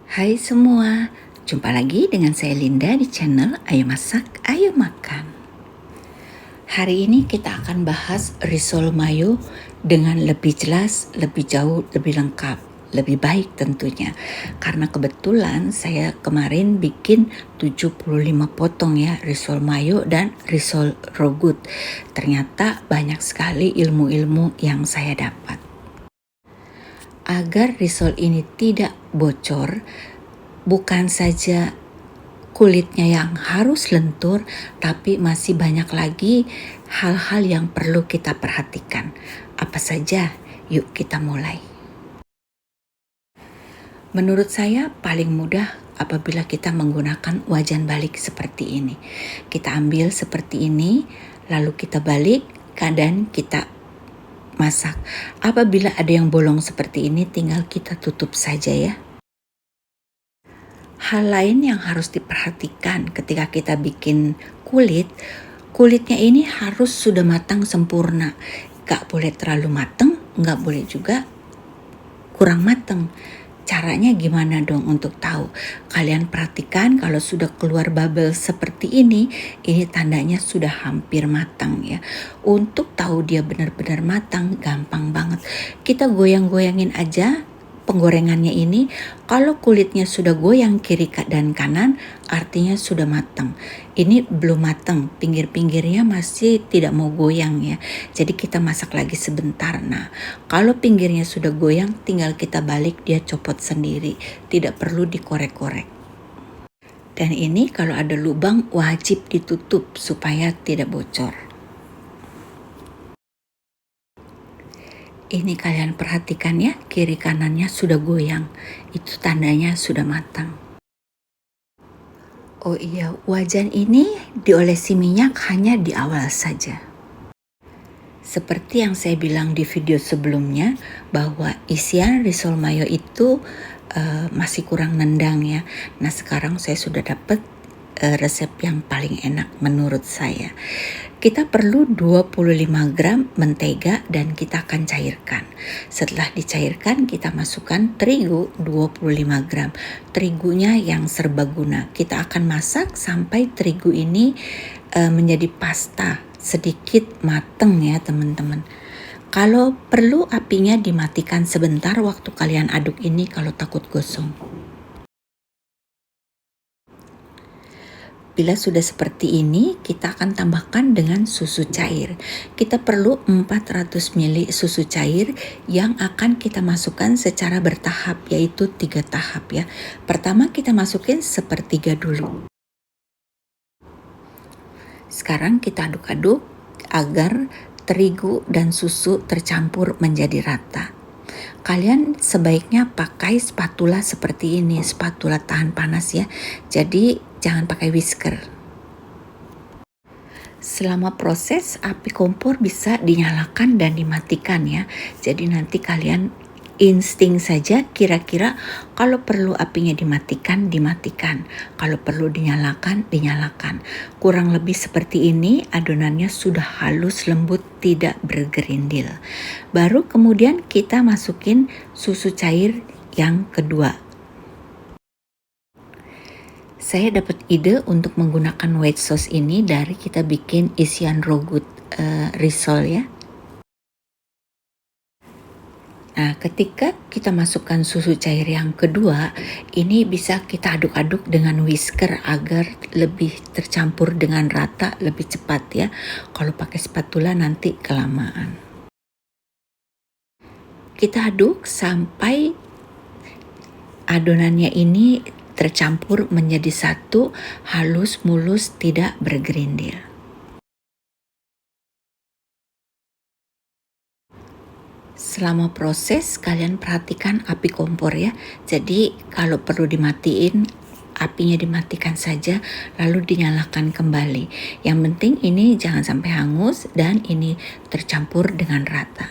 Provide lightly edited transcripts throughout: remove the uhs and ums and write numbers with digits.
Hai semua, jumpa lagi dengan saya Linda di channel Ayo Masak, Ayo Makan. Hari ini kita akan bahas risol mayo dengan lebih jelas, lebih jauh, lebih lengkap, lebih baik tentunya. Karena kebetulan saya kemarin bikin 75 potong ya risol mayo dan risol rogut. Ternyata banyak sekali ilmu-ilmu yang saya dapat. Agar risol ini tidak bocor, bukan saja kulitnya yang harus lentur, tapi masih banyak lagi hal-hal yang perlu kita perhatikan. Apa saja? Yuk kita mulai. Menurut saya paling mudah apabila kita menggunakan wajan balik seperti ini. Kita ambil seperti ini, lalu kita balik, dan kita masak. Apabila ada yang bolong seperti ini, tinggal kita tutup saja ya. Hal lain yang harus diperhatikan ketika kita bikin kulitnya ini harus sudah matang sempurna. Gak boleh terlalu matang, gak boleh juga kurang matang. Caranya gimana dong untuk tahu? Kalian perhatikan kalau sudah keluar bubble seperti ini tandanya sudah hampir matang ya. Untuk tahu dia benar-benar matang gampang banget. Kita goyang-goyangin aja penggorengannya ini. Kalau kulitnya sudah goyang kiri dan kanan artinya sudah matang. Ini belum matang, pinggir-pinggirnya masih tidak mau goyang ya. Jadi kita masak lagi sebentar. Nah, kalau pinggirnya sudah goyang tinggal kita balik, dia copot sendiri, tidak perlu dikorek-korek. Dan ini kalau ada lubang wajib ditutup supaya tidak bocor. Ini kalian perhatikan ya, kiri kanannya sudah goyang. Itu tandanya sudah matang. Oh iya, wajan ini diolesi minyak hanya di awal saja. Seperti yang saya bilang di video sebelumnya, bahwa isian risol mayo itu masih kurang nendang ya. Nah sekarang saya sudah dapat resep yang paling enak menurut saya. Kita perlu 25 gram mentega dan kita akan cairkan. Setelah dicairkan kita masukkan terigu 25 gram. Terigunya yang serbaguna. Kita akan masak sampai terigu ini menjadi pasta, sedikit mateng ya teman-teman. Kalau perlu apinya dimatikan sebentar waktu kalian aduk ini kalau takut gosong. Bila sudah seperti ini, kita akan tambahkan dengan susu cair. Kita perlu 400 ml susu cair yang akan kita masukkan secara bertahap, yaitu 3 tahap ya. Pertama kita masukin sepertiga dulu. Sekarang kita aduk-aduk agar terigu dan susu tercampur menjadi rata. Kalian sebaiknya pakai spatula seperti ini, spatula tahan panas ya. Jadi jangan pakai whisker. Selama proses api kompor bisa dinyalakan dan dimatikan ya. Jadi nanti kalian insting saja kira-kira kalau perlu apinya dimatikan, kalau perlu dinyalakan. Kurang lebih seperti ini, adonannya sudah halus, lembut, tidak bergerindil. Baru kemudian kita masukin susu cair yang kedua. Saya dapat ide untuk menggunakan white sauce ini dari kita bikin isian rogut risol ya. Nah, ketika kita masukkan susu cair yang kedua, ini bisa kita aduk-aduk dengan whisker agar lebih tercampur dengan rata, lebih cepat ya. Kalau pakai spatula nanti kelamaan. Kita aduk sampai adonannya ini tercampur menjadi satu, halus, mulus, tidak bergerindil. Selama proses kalian perhatikan api kompor ya. Jadi kalau perlu dimatiin, apinya dimatikan saja lalu dinyalakan kembali. Yang penting ini jangan sampai hangus dan ini tercampur dengan rata.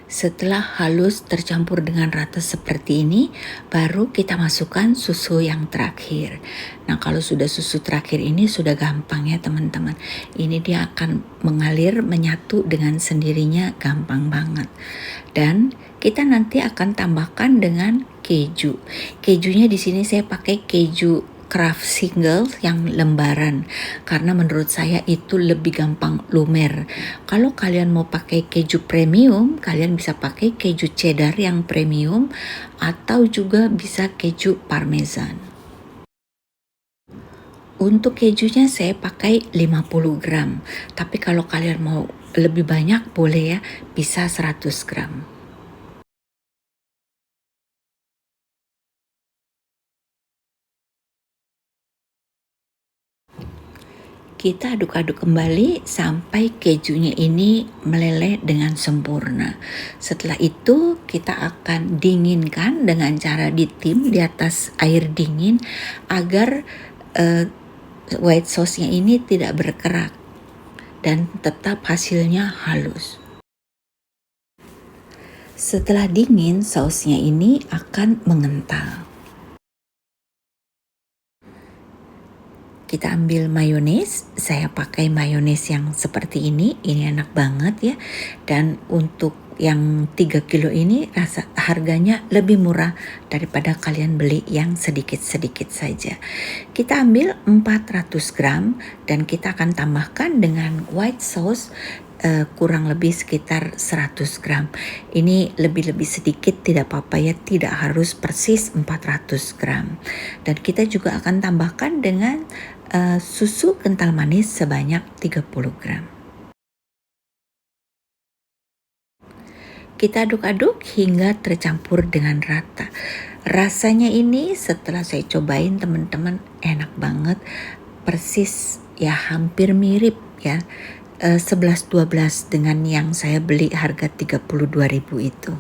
Setelah halus tercampur dengan rata seperti ini, baru kita masukkan susu yang terakhir. Nah, kalau sudah susu terakhir ini sudah gampang ya teman-teman. Ini dia akan mengalir menyatu dengan sendirinya, gampang banget. Dan kita nanti akan tambahkan dengan keju. Kejunya di sini saya pakai keju Kraft Singles yang lembaran karena menurut saya itu lebih gampang lumer. Kalau kalian mau pakai keju premium, kalian bisa pakai keju cheddar yang premium atau juga bisa keju parmesan. Untuk kejunya saya pakai 50 gram, tapi kalau kalian mau lebih banyak boleh ya, bisa 100 gram. Kita aduk-aduk kembali sampai kejunya ini meleleh dengan sempurna. Setelah itu kita akan dinginkan dengan cara ditim di atas air dingin agar white sauce-nya ini tidak berkerak dan tetap hasilnya halus. Setelah dingin, sausnya ini akan mengental. Kita ambil mayones, saya pakai mayones yang seperti ini enak banget ya. Dan untuk yang 3 kilo ini harganya lebih murah daripada kalian beli yang sedikit-sedikit saja. Kita ambil 400 gram dan kita akan tambahkan dengan white sauce kurang lebih sekitar 100 gram. Ini lebih-lebih sedikit tidak apa-apa ya, tidak harus persis 400 gram. Dan kita juga akan tambahkan dengan susu kental manis sebanyak 30 gram. Kita aduk-aduk hingga tercampur dengan rata. Rasanya ini setelah saya cobain teman-teman enak banget, persis ya hampir mirip ya 11-12 dengan yang saya beli harga 32.000 itu.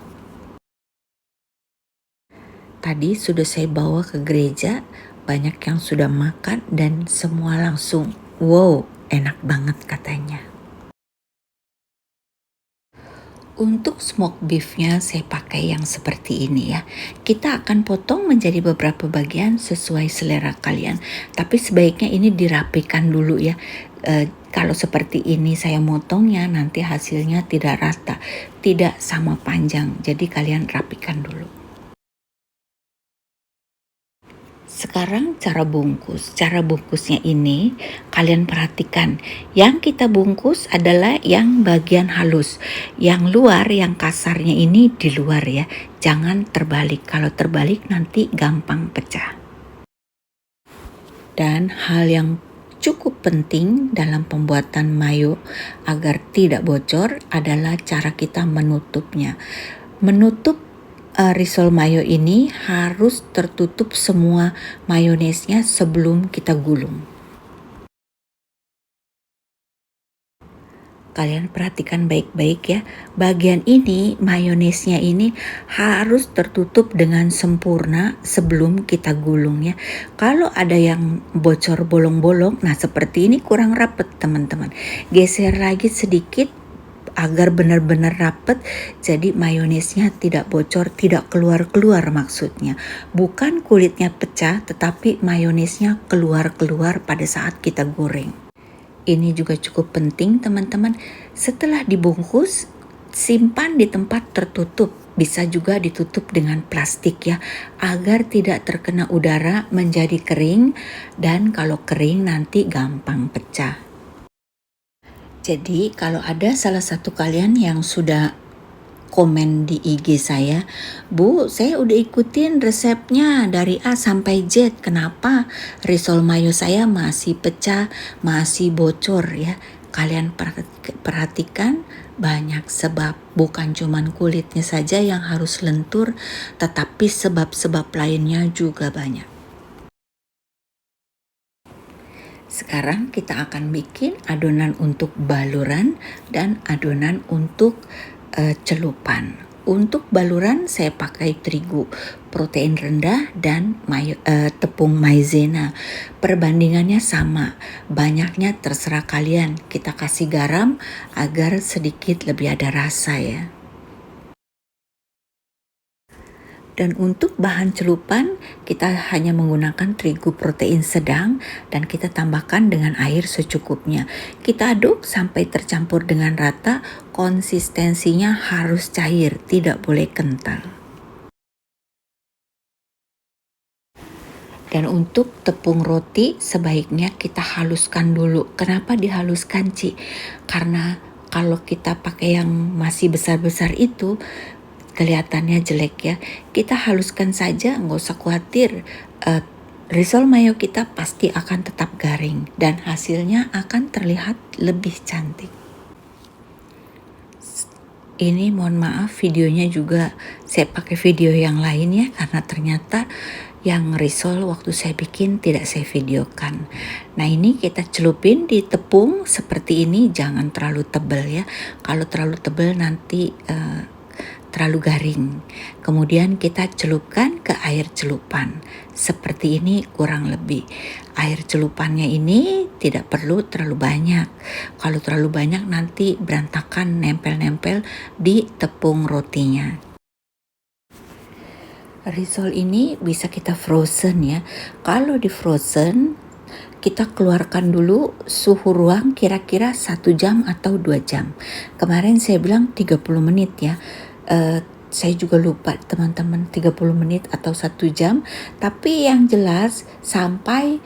Tadi sudah saya bawa ke gereja, banyak yang sudah makan dan semua langsung wow, enak banget katanya. Untuk smoke beefnya saya pakai yang seperti ini ya. Kita akan potong menjadi beberapa bagian sesuai selera kalian. Tapi sebaiknya ini dirapikan dulu ya. Kalau seperti ini saya motongnya nanti hasilnya tidak rata, tidak sama panjang. Jadi kalian rapikan dulu. Sekarang cara bungkus. Cara bungkusnya ini kalian perhatikan. Yang kita bungkus adalah yang bagian halus. Yang luar, yang kasarnya ini di luar ya. Jangan terbalik. Kalau terbalik nanti gampang pecah. Dan hal yang cukup penting dalam pembuatan mayo agar tidak bocor adalah cara kita menutupnya. Menutup risol mayo ini harus tertutup semua mayonesnya sebelum kita gulung. Kalian perhatikan baik-baik ya, bagian ini mayonesnya ini harus tertutup dengan sempurna sebelum kita gulung ya. Kalau ada yang bocor bolong-bolong, nah seperti ini kurang rapet teman-teman. Geser lagi sedikit agar benar-benar rapet, jadi mayonesnya tidak bocor, tidak keluar-keluar maksudnya. Bukan kulitnya pecah, tetapi mayonesnya keluar-keluar pada saat kita goreng. Ini juga cukup penting teman-teman. Setelah dibungkus, simpan di tempat tertutup. Bisa juga ditutup dengan plastik ya, agar tidak terkena udara menjadi kering, dan kalau kering nanti gampang pecah. Jadi kalau ada salah satu kalian yang sudah komen di IG saya, Bu, saya udah ikutin resepnya dari A sampai Z. Kenapa risol mayo saya masih pecah, masih bocor ya? Kalian perhatikan banyak sebab, bukan cuman kulitnya saja yang harus lentur, tetapi sebab-sebab lainnya juga banyak. Sekarang kita akan bikin adonan untuk baluran dan adonan untuk celupan. Untuk baluran saya pakai terigu protein rendah dan tepung maizena. Perbandingannya sama, banyaknya terserah kalian. Kita kasih garam agar sedikit lebih ada rasa ya. Dan untuk bahan celupan, kita hanya menggunakan terigu protein sedang dan kita tambahkan dengan air secukupnya. Kita aduk sampai tercampur dengan rata, konsistensinya harus cair, tidak boleh kental. Dan untuk tepung roti sebaiknya kita haluskan dulu. Kenapa dihaluskan, Ci? Karena kalau kita pakai yang masih besar-besar itu, kelihatannya jelek ya. Kita haluskan saja, nggak usah khawatir. Risol mayo kita pasti akan tetap garing dan hasilnya akan terlihat lebih cantik. Ini mohon maaf videonya juga saya pakai video yang lain ya, karena ternyata yang risol waktu saya bikin tidak saya videokan. Nah ini kita celupin di tepung seperti ini, jangan terlalu tebal ya. Kalau terlalu tebal nanti terlalu garing. Kemudian kita celupkan ke air celupan. Seperti ini kurang lebih. Air celupannya ini tidak perlu terlalu banyak. Kalau terlalu banyak nanti berantakan, nempel-nempel di tepung rotinya. Risol ini bisa kita frozen ya. Kalau di frozen, kita keluarkan dulu suhu ruang kira-kira 1 jam atau 2 jam. Kemarin saya bilang 30 menit ya. Saya juga lupa teman-teman 30 menit atau 1 jam. Tapi yang jelas sampai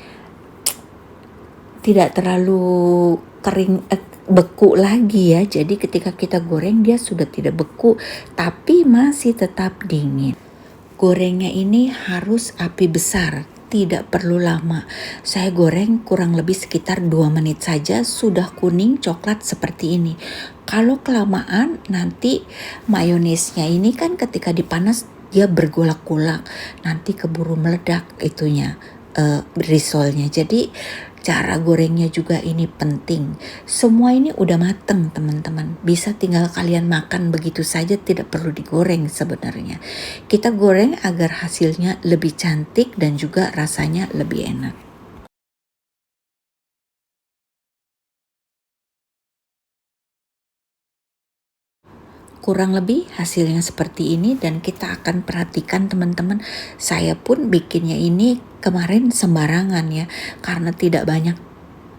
tidak terlalu kering, beku lagi ya. Jadi ketika kita goreng dia sudah tidak beku tapi masih tetap dingin. Gorengnya ini harus api besar, tidak perlu lama. Saya goreng kurang lebih sekitar 2 menit saja sudah kuning coklat seperti ini. Kalau kelamaan nanti mayonesnya ini kan ketika dipanas dia bergolak-golak, nanti keburu meledak itunya risolnya. Jadi cara gorengnya juga ini penting. Semua ini udah mateng teman-teman. Bisa tinggal kalian makan begitu saja, tidak perlu digoreng sebenarnya. Kita goreng agar hasilnya lebih cantik dan juga rasanya lebih enak. Kurang lebih hasilnya seperti ini dan kita akan perhatikan teman-teman, saya pun bikinnya ini kemarin sembarangan ya, karena tidak banyak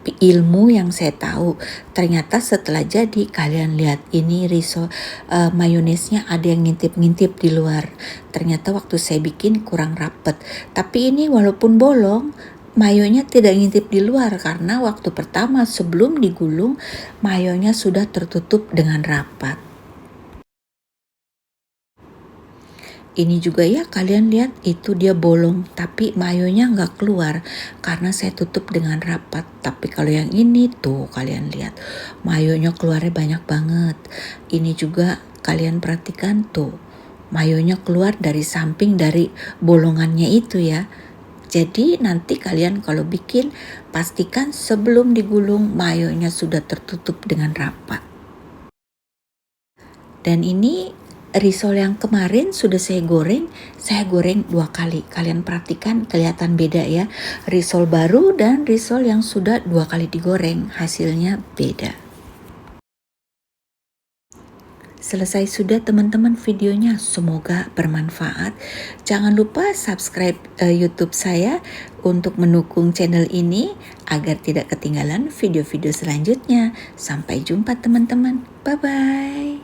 ilmu yang saya tahu. Ternyata setelah jadi kalian lihat ini risol mayonesnya ada yang ngintip-ngintip di luar. Ternyata waktu saya bikin kurang rapet. Tapi ini walaupun bolong, mayonya tidak ngintip di luar karena waktu pertama sebelum digulung mayonya sudah tertutup dengan rapat. Ini juga ya kalian lihat itu dia bolong tapi mayonya nggak keluar karena saya tutup dengan rapat. Tapi kalau yang ini tuh kalian lihat mayonya keluarnya banyak banget. Ini juga kalian perhatikan tuh mayonya keluar dari samping dari bolongannya itu ya. Jadi nanti kalian kalau bikin pastikan sebelum digulung mayonya sudah tertutup dengan rapat. Dan ini risol yang kemarin sudah saya goreng 2 kali. Kalian perhatikan kelihatan beda ya. Risol baru dan risol yang sudah 2 kali digoreng, hasilnya beda. Selesai sudah teman-teman videonya, semoga bermanfaat. Jangan lupa subscribe YouTube saya untuk mendukung channel ini agar tidak ketinggalan video-video selanjutnya. Sampai jumpa teman-teman. Bye-bye.